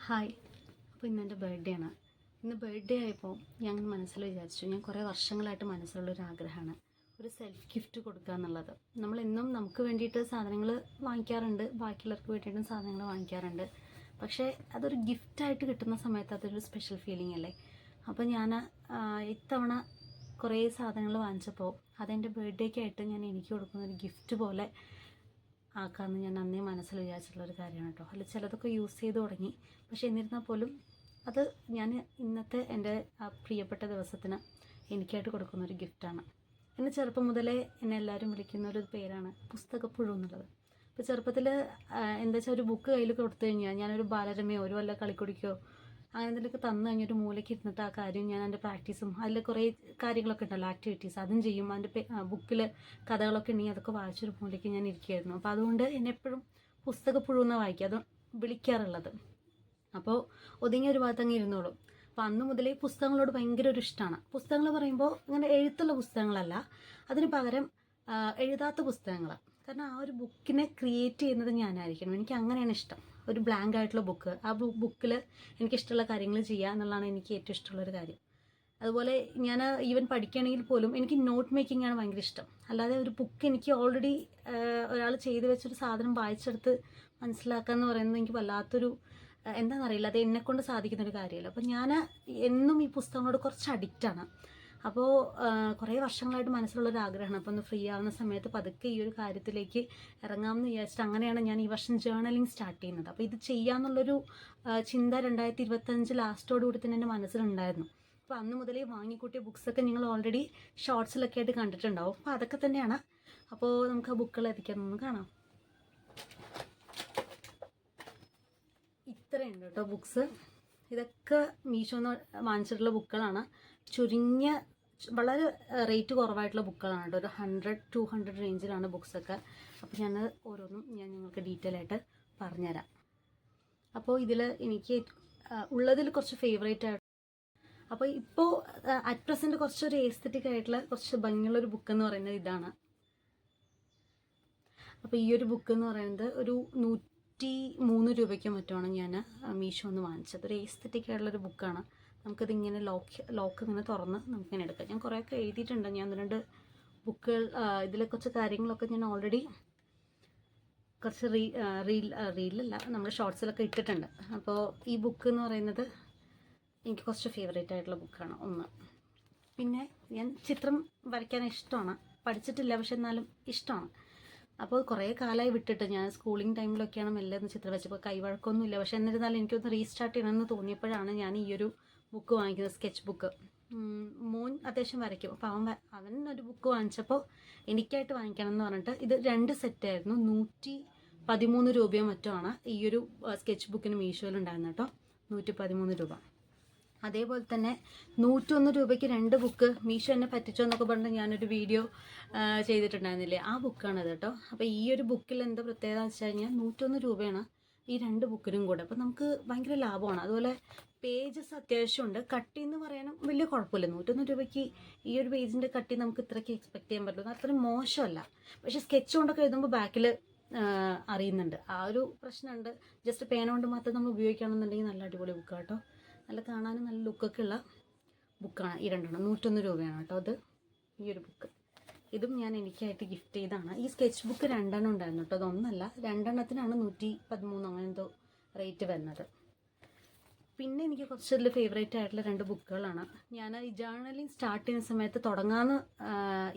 Hi. അപ്പോൾ ഇന്നെൻ്റെ birthday ആണ്. ഇന്ന് ബർത്ത്ഡേ ആയപ്പോൾ ഞാൻ മനസ്സിൽ വിചാരിച്ചു, ഞാൻ കുറേ വർഷങ്ങളായിട്ട് മനസ്സിലുള്ളൊരു ആഗ്രഹമാണ് ഒരു സെൽഫ് ഗിഫ്റ്റ് കൊടുക്കുക എന്നുള്ളത്. നമ്മളെന്നും നമുക്ക് വേണ്ടിയിട്ട് സാധനങ്ങൾ വാങ്ങിക്കാറുണ്ട്, ബാക്കിയുള്ളവർക്ക് വേണ്ടിയിട്ടും സാധനങ്ങൾ വാങ്ങിക്കാറുണ്ട്. പക്ഷേ അതൊരു ഗിഫ്റ്റായിട്ട് കിട്ടുന്ന സമയത്ത് അതൊരു സ്പെഷ്യൽ ഫീലിംഗ് അല്ലേ. അപ്പോൾ ഞാൻ ഇത്തവണ കുറേ സാധനങ്ങൾ വാങ്ങിച്ചപ്പോൾ അതെൻ്റെ ബർത്ത്ഡേക്കായിട്ട് ഞാൻ എനിക്ക് കൊടുക്കുന്നൊരു ഗിഫ്റ്റ് പോലെ ആക്കാമെന്ന് ഞാൻ അന്നേ മനസ്സിൽ വിചാരിച്ചിട്ടുള്ളൊരു കാര്യമാണ് കേട്ടോ. അതിൽ ചിലതൊക്കെ യൂസ് ചെയ്ത് തുടങ്ങി, പക്ഷേ എന്നിരുന്നാൽ പോലും അത് ഞാൻ ഇന്നത്തെ എൻ്റെ ആ പ്രിയപ്പെട്ട ദിവസത്തിന് എനിക്കായിട്ട് കൊടുക്കുന്നൊരു ഗിഫ്റ്റാണ്. എന്നെ ചെറുപ്പം മുതലേ എന്നെ എല്ലാവരും വിളിക്കുന്നൊരു പേരാണ് പുസ്തകപ്പുഴു എന്നുള്ളത്. ഇപ്പോൾ ചെറുപ്പത്തിൽ എന്താ വെച്ചാൽ ഒരു ബുക്ക് കയ്യിൽ കൊടുത്തു കഴിഞ്ഞാൽ ഞാനൊരു ബാലരമയോ ഒരു വല്ല കളിക്കുടിക്കോ അങ്ങനെ എന്തെങ്കിലുമൊക്കെ തന്നു കഴിഞ്ഞൊരു മൂലയ്ക്ക് ഇരുന്നിട്ട് ആ കാര്യം ഞാൻ എൻ്റെ പ്രാക്ടീസും അതിൽ കുറേ കാര്യങ്ങളൊക്കെ ഉണ്ടല്ലോ, ആക്ടിവിറ്റീസ്, അതും ചെയ്യും. അതിൻ്റെ ബുക്കിൽ കഥകളൊക്കെ ഉണ്ടെങ്കിൽ അതൊക്കെ വായിച്ചൊരു മൂലയ്ക്ക് ഞാൻ ഇരിക്കുമായിരുന്നു. അപ്പോൾ അതുകൊണ്ട് എന്നെ എപ്പോഴും പുസ്തകപ്പുഴു എന്നാണ് വായിക്കുക, അത് വിളിക്കാറുള്ളത്. അപ്പോൾ ഒതുങ്ങിയ ഒരു ഭാഗത്ത് അങ്ങ് ഇരുന്നോളും. അപ്പോൾ അന്ന് മുതലേ പുസ്തകങ്ങളോട് ഭയങ്കര ഒരു ഇഷ്ടമാണ്. പുസ്തകങ്ങൾ പറയുമ്പോൾ ഇങ്ങനെ എഴുത്തുള്ള പുസ്തകങ്ങളല്ല, അതിന് പകരം എഴുതാത്ത പുസ്തകങ്ങൾ. കാരണം ആ ഒരു ബുക്കിനെ ക്രിയേറ്റ് ചെയ്യുന്നത് ഞാനായിരിക്കണം, എനിക്ക് അങ്ങനെയാണ് ഇഷ്ടം. ഒരു ബ്ലാങ്ക് ആയിട്ടുള്ള ബുക്ക്, ആ ബുക്കിൽ എനിക്കിഷ്ടമുള്ള കാര്യങ്ങൾ ചെയ്യുക എന്നുള്ളതാണ് എനിക്ക് ഏറ്റവും ഇഷ്ടമുള്ളൊരു കാര്യം. അതുപോലെ ഞാൻ ഈവൻ പഠിക്കുകയാണെങ്കിൽ പോലും എനിക്ക് നോട്ട് മേക്കിംഗ് ആണ് ഭയങ്കര ഇഷ്ടം. അല്ലാതെ ഒരു ബുക്ക് എനിക്ക് ഓൾറെഡി ഒരാൾ ചെയ്തു വെച്ചൊരു സാധനം വായിച്ചെടുത്ത് മനസ്സിലാക്കുക എന്ന് പറയുന്നത് എനിക്ക് വല്ലാത്തൊരു എന്താണെന്നറിയില്ല, അത് എന്നെക്കൊണ്ട് സാധിക്കുന്നൊരു കാര്യമല്ല. അപ്പോൾ ഞാൻ എന്നും ഈ പുസ്തകങ്ങളോട് കുറച്ച് അഡിക്റ്റാണ്. അപ്പോൾ കുറേ വർഷങ്ങളായിട്ട് മനസ്സിലുള്ളൊരു ആഗ്രഹമാണ്. അപ്പോൾ ഒന്ന് ഫ്രീ ആവുന്ന സമയത്ത് പതുക്കെ ഈ ഒരു കാര്യത്തിലേക്ക് ഇറങ്ങാമെന്ന് വിചാരിച്ചിട്ട് അങ്ങനെയാണ് ഞാൻ ഈ വർഷം ജേർണലിങ് സ്റ്റാർട്ട് ചെയ്യുന്നത്. അപ്പോൾ ഇത് ചെയ്യാമെന്നുള്ളൊരു ചിന്ത 2025 ലാസ്റ്റോടുകൂടി തന്നെ എൻ്റെ മനസ്സിലുണ്ടായിരുന്നു. അപ്പോൾ അന്ന് മുതലേ വാങ്ങിക്കൂട്ടിയ ബുക്സൊക്കെ നിങ്ങൾ ഓൾറെഡി ഷോർട്സിലൊക്കെ ആയിട്ട് കണ്ടിട്ടുണ്ടാവും. അപ്പോൾ അതൊക്കെ തന്നെയാണ്. അപ്പോൾ നമുക്ക് ആ ബുക്കുകൾ എത്തിക്കാമെന്ന് കാണാം. ഇത്രയുണ്ട് കേട്ടോ ബുക്സ്. ഇതൊക്കെ മീഷോന്ന് വാങ്ങിച്ചിട്ടുള്ള ബുക്കുകളാണ്. ചുരുങ്ങിയ വളരെ റേറ്റ് കുറവായിട്ടുള്ള ബുക്കുകളാണ് കേട്ടോ. ഒരു 100-200 റേഞ്ചിലാണ് ബുക്സൊക്കെ. അപ്പോൾ ഞാൻ ഓരോന്നും നിങ്ങൾക്ക് ഡീറ്റെയിൽ ആയിട്ട് പറഞ്ഞുതരാം. അപ്പോൾ ഇതിൽ എനിക്ക് ഉള്ളതിൽ കുറച്ച് ഫേവറേറ്റ് ആയിട്ട്, അപ്പോൾ ഇപ്പോൾ അറ്റ് പ്രസൻറ്റ് കുറച്ചൊരു എസ്തെറ്റിക് ആയിട്ടുള്ള കുറച്ച് ഭംഗിയുള്ളൊരു ബുക്ക് എന്ന് പറയുന്നത് ഇതാണ്. അപ്പോൾ ഈ ഒരു ബുക്ക് എന്ന് പറയുന്നത് ഒരു 103 രൂപയ്ക്ക് മറ്റുമാണ് ഞാൻ മീഷോ ഒന്ന് വാങ്ങിച്ചത്. ഒരു എസ്തെറ്റിക് ആയിട്ടുള്ളൊരു ബുക്കാണ്. നമുക്കതിങ്ങനെ ലോക്ക് ഇങ്ങനെ തുറന്ന് നമുക്കിങ്ങനെ എടുക്കാം. ഞാൻ കുറേയൊക്കെ എഴുതിയിട്ടുണ്ട്. ഞാൻ 2 ബുക്കുകൾ ഇതിലെ കുറച്ച് കാര്യങ്ങളൊക്കെ ഞാൻ ഓൾറെഡി കുറച്ച് റീലല്ല നമ്മുടെ ഷോർട്സിലൊക്കെ ഇട്ടിട്ടുണ്ട്. അപ്പോൾ ഈ ബുക്ക് എന്ന് പറയുന്നത് എനിക്ക് കുറച്ച് ഫേവറേറ്റ് ആയിട്ടുള്ള ബുക്കാണ് ഒന്ന്. പിന്നെ ഞാൻ ചിത്രം വരയ്ക്കാൻ ഇഷ്ടമാണ്, പഠിച്ചിട്ടില്ല പക്ഷെ എന്നാലും ഇഷ്ടമാണ്. അപ്പോൾ കുറേ കാലമായി വിട്ടിട്ട്, ഞാൻ സ്കൂളിങ് ടൈമിലൊക്കെയാണ് മെല്ലെ ഒന്ന് ചിത്രം വെച്ചപ്പോൾ കൈവഴക്കമൊന്നുമില്ല. പക്ഷെ എന്നിരുന്നാലും എനിക്കൊന്ന് റീസ്റ്റാർട്ട് ചെയ്യണമെന്ന് തോന്നിയപ്പോഴാണ് ഞാൻ ഈ ഒരു ബുക്ക് വാങ്ങിക്കുന്നത്, സ്കെച്ച് ബുക്ക്. മോൻ അത്യാവശ്യം വരയ്ക്കും. അപ്പോൾ അവൻ ഒരു ബുക്ക് വാങ്ങിച്ചപ്പോൾ എനിക്കായിട്ട് വാങ്ങിക്കണം എന്ന് പറഞ്ഞിട്ട് ഇത് 2 സെറ്റായിരുന്നു. 113 രൂപയോ മറ്റോ ആണ് ഈ ഒരു സ്കെച്ച് ബുക്കിന് മീഷോയിലുണ്ടായിരുന്നു കേട്ടോ. 113 രൂപ. അതേപോലെ തന്നെ 101 രൂപയ്ക്ക് 2 ബുക്ക് മീഷോ എന്നെ പറ്റിച്ചോ എന്നൊക്കെ പറഞ്ഞിട്ട് ഞാനൊരു വീഡിയോ ചെയ്തിട്ടുണ്ടായിരുന്നില്ലേ, ആ ബുക്കാണത് കേട്ടോ. അപ്പോൾ ഈ ഒരു ബുക്കിൽ എന്താ പ്രത്യേകത എന്ന് വെച്ച് കഴിഞ്ഞാൽ 101 രൂപയാണ് ഈ 2 ബുക്കിനും കൂടെ. അപ്പോൾ നമുക്ക് ഭയങ്കര ലാഭമാണ്. അതുപോലെ പേജസ് അത്യാവശ്യമുണ്ട്. കട്ടി എന്ന് പറയാനും വലിയ കുഴപ്പമില്ല. 101 രൂപയ്ക്ക് ഈ ഒരു പേജിൻ്റെ കട്ടി നമുക്ക് ഇത്രയ്ക്ക് എക്സ്പെക്ട് ചെയ്യാൻ പറ്റുള്ളൂ. അത്രയും മോശമല്ല. പക്ഷേ സ്കെച്ച് കൊണ്ടൊക്കെ എഴുതുമ്പോൾ ബാക്കിൽ അറിയുന്നുണ്ട്, ആ ഒരു പ്രശ്നമുണ്ട്. ജസ്റ്റ് പേന കൊണ്ട് മാത്രം നമ്മൾ ഉപയോഗിക്കുകയാണെന്നുണ്ടെങ്കിൽ നല്ല അടിപൊളി ബുക്കാണ് കേട്ടോ. നല്ല കാണാനും നല്ല ലുക്കൊക്കെ ഉള്ള ബുക്കാണ് ഈ 2 101 രൂപയാണ് കേട്ടോ അത്. ഈ ഒരു ബുക്ക് ഇതും ഞാൻ എനിക്കായിട്ട് ഗിഫ്റ്റ് ചെയ്താണ്. ഈ സ്കെച്ച് ബുക്ക് 2 ഉണ്ടായിരുന്നു കേട്ടോ, അതൊന്നല്ല. 2 113 അങ്ങനെ എന്തോ റേറ്റ് വരുന്നത്. പിന്നെ എനിക്ക് കുറച്ചതിൽ ഫേവറേറ്റ് ആയിട്ടുള്ള 2 ബുക്കുകളാണ്. ഞാൻ ഈ ജേർണലിങ് സ്റ്റാർട്ട് ചെയ്യുന്ന സമയത്ത്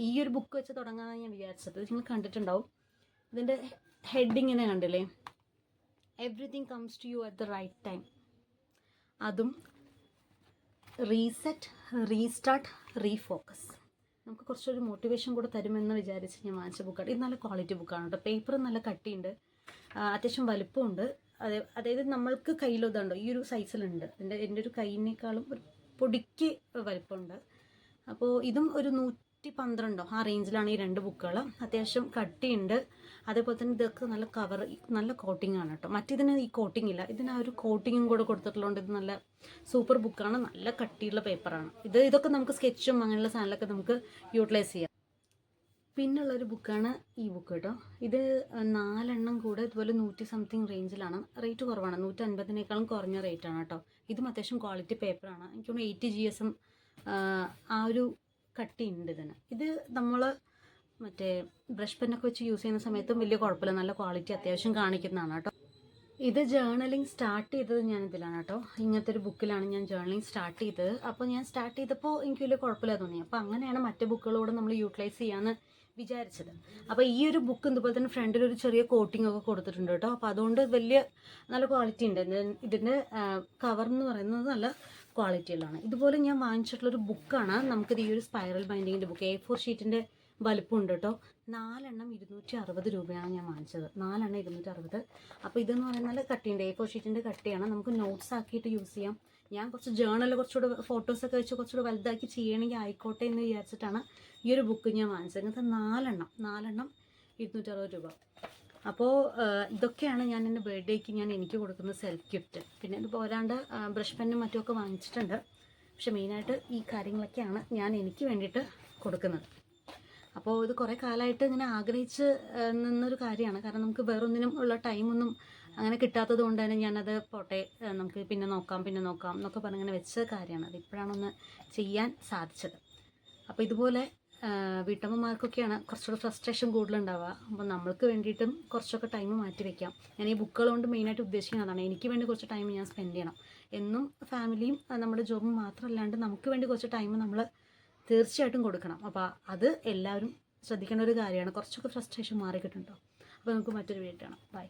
ഈ ഒരു ബുക്ക് വെച്ച് തുടങ്ങാമെന്ന് ഞാൻ വിചാരിച്ചത്. നിങ്ങൾ കണ്ടിട്ടുണ്ടാവും, ഇതിൻ്റെ ഹെഡിങ്ങിനെ കണ്ടില്ലേ, everything comes to you at the right time. അതും റീസെറ്റ്, റീസ്റ്റാർട്ട്, റീഫോക്കസ്. നമുക്ക് കുറച്ചൊരു മോട്ടിവേഷൻ കൂടെ തരുമെന്ന് വിചാരിച്ച് ഞാൻ വാങ്ങിച്ച ബുക്കാണ്. ഇത് നല്ല ക്വാളിറ്റി ബുക്കാണ് കേട്ടോ. പേപ്പർ നല്ല കട്ടിയുണ്ട്, അത്യാവശ്യം വലുപ്പമുണ്ട്. അതായത് നമ്മൾക്ക് കയ്യിലൊതുണ്ടോ ഈ ഒരു സൈസിലുണ്ട്. എൻ്റെ ഒരു കൈയിനേക്കാളും ഒരു പൊടിക്ക് വലുപ്പമുണ്ട്. അപ്പോൾ ഇതും ഒരു 112 ആ റേഞ്ചിലാണ് ഈ 2 ബുക്കുകൾ. അത്യാവശ്യം കട്ടിയുണ്ട്. അതേപോലെ തന്നെ ഇതൊക്കെ നല്ല കവർ, നല്ല കോട്ടിംഗ് ആണ് കേട്ടോ. മറ്റിതിന് ഈ കോട്ടിംഗ് ഇല്ല, ഇതിന് ആ ഒരു കോട്ടിങ്ങും കൂടെ കൊടുത്തിട്ടുള്ളതുകൊണ്ട് ഇത് നല്ല സൂപ്പർ ബുക്കാണ്. നല്ല കട്ടിയുള്ള പേപ്പറാണ്. ഇതൊക്കെ നമുക്ക് സ്കെച്ചും അങ്ങനെയുള്ള സാധനങ്ങളൊക്കെ നമുക്ക് യൂട്ടിലൈസ് ചെയ്യാം. പിന്നുള്ളൊരു ബുക്കാണ് ഈ ബുക്ക് കേട്ടോ. ഇത് 4 കൂടെ ഇതുപോലെ 100 സംതിങ് റേഞ്ചിലാണ്. റേറ്റ് കുറവാണ്, 150 കുറഞ്ഞ റേറ്റാണ് കേട്ടോ. ഇതും അത്യാവശ്യം ക്വാളിറ്റി പേപ്പറാണ്. എനിക്ക് തോന്നുന്നു 80 GSM ആ ഒരു കട്ടിയുണ്ട് ഇതിന്. ഇത് നമ്മൾ മറ്റേ ബ്രഷ് പെന്നൊക്കെ വെച്ച് യൂസ് ചെയ്യുന്ന സമയത്തും വലിയ കുഴപ്പമില്ല, നല്ല ക്വാളിറ്റി അത്യാവശ്യം കാണിക്കുന്നതാണ് കേട്ടോ. ഇത് ജേർണലിങ് സ്റ്റാർട്ട് ചെയ്തത് ഞാൻ ഇതിലാണ് കേട്ടോ. ഇങ്ങനത്തെ ഒരു ബുക്കിലാണ് ഞാൻ ജേർണലിങ് സ്റ്റാർട്ട് ചെയ്തത്. അപ്പോൾ ഞാൻ സ്റ്റാർട്ട് ചെയ്തപ്പോൾ എനിക്ക് വലിയ കുഴപ്പമില്ല തോന്നി. അപ്പോൾ അങ്ങനെയാണ് മറ്റു ബുക്കുകളോട് നമ്മൾ യൂട്ടിലൈസ് ചെയ്യാമെന്ന് വിചാരിച്ചത്. അപ്പോൾ ഈ ഒരു ബുക്ക് ഇതുപോലെ തന്നെ ഫ്രണ്ടിൽ ഒരു ചെറിയ കോട്ടിംഗ് ഒക്കെ കൊടുത്തിട്ടുണ്ട് കേട്ടോ. അപ്പോൾ അതുകൊണ്ട് വലിയ നല്ല ക്വാളിറ്റി ഉണ്ട്. ഇതിൻ്റെ കവർ എന്ന് പറയുന്നത് നല്ല ക്വാളിറ്റിയിലാണ്. ഇതുപോലെ ഞാൻ വാങ്ങിച്ചിട്ടുള്ളൊരു ബുക്കാണ്. നമുക്കിത് ഈ ഒരു സ്പൈറൽ ബൈൻഡിങ്ങിൻ്റെ ബുക്ക് A4 ഷീറ്റിൻ്റെ വലിപ്പമുണ്ട് കേട്ടോ. 4 260 രൂപയാണ് ഞാൻ വാങ്ങിച്ചത്. 4 260. അപ്പോൾ ഇതെന്ന് പറയുന്നത് നല്ല കട്ടിയുണ്ട്, A4 ഷീറ്റിൻ്റെ കട്ടിയാണ്. നമുക്ക് നോട്ട്സ് ആക്കിയിട്ട് യൂസ് ചെയ്യാം. ഞാൻ കുറച്ച് ജേർണൽ കുറച്ചുകൂടെ ഫോട്ടോസൊക്കെ വെച്ച് കുറച്ചുകൂടെ വലുതാക്കി ചെയ്യണമെങ്കിൽ ആയിക്കോട്ടെ എന്ന് വിചാരിച്ചിട്ടാണ് ഈ ഒരു ബുക്ക് ഞാൻ വാങ്ങിച്ചത്. ഇങ്ങനത്തെ 4 260 രൂപ. അപ്പോൾ ഇതൊക്കെയാണ് ഞാൻ എൻ്റെ ബർത്ത്ഡേക്ക് എനിക്ക് കൊടുക്കുന്ന സെൽഫ് ഗിഫ്റ്റ്. പിന്നെ ഇത് പോരാണ്ട് ബ്രഷ് പെന്നും മറ്റുമൊക്കെ വാങ്ങിച്ചിട്ടുണ്ട്. പക്ഷെ മെയിനായിട്ട് ഈ കാര്യങ്ങളൊക്കെയാണ് ഞാൻ എനിക്ക് വേണ്ടിയിട്ട് കൊടുക്കുന്നത്. അപ്പോൾ ഇത് കുറേ കാലമായിട്ട് ഇങ്ങനെ ആഗ്രഹിച്ച് നിന്നൊരു കാര്യമാണ്. കാരണം നമുക്ക് വേറൊന്നിനും ഉള്ള ടൈമൊന്നും അങ്ങനെ കിട്ടാത്തത് കൊണ്ട് തന്നെ ഞാനത് പോട്ടെ, നമുക്ക് പിന്നെ നോക്കാം എന്നൊക്കെ പറഞ്ഞിങ്ങനെ വെച്ച കാര്യമാണ്. അത് ഇപ്പോഴാണൊന്ന് ചെയ്യാൻ സാധിച്ചത്. അപ്പോൾ ഇതുപോലെ വീട്ടമ്മമാർക്കൊക്കെയാണ് കുറച്ചുകൂടെ ഫ്രസ്ട്രേഷൻ കൂടുതലുണ്ടാവുക. അപ്പോൾ നമ്മൾക്ക് വേണ്ടിയിട്ടും കുറച്ചൊക്കെ ടൈം മാറ്റി വയ്ക്കാം. ഞാൻ ഈ ബുക്കുകൾ കൊണ്ട് മെയിനായിട്ട് ഉദ്ദേശിക്കുന്നത് അതാണ്. എനിക്ക് വേണ്ടി കുറച്ച് ടൈം ഞാൻ സ്പെൻഡ് ചെയ്യണം. എന്നും ഫാമിലിയും നമ്മുടെ ജോബും മാത്രമല്ലാണ്ട് നമുക്ക് വേണ്ടി കുറച്ച് ടൈം നമ്മൾ തീർച്ചയായിട്ടും കൊടുക്കണം. അപ്പോൾ അത് എല്ലാവരും ശ്രദ്ധിക്കേണ്ട ഒരു കാര്യമാണ്. കുറച്ചൊക്കെ ഫ്രസ്ട്രേഷൻ മാറി കിട്ടുന്നുണ്ടോ. അപ്പോൾ നമുക്ക് മറ്റൊരു വീഡിയോ കാണാം. ബൈ.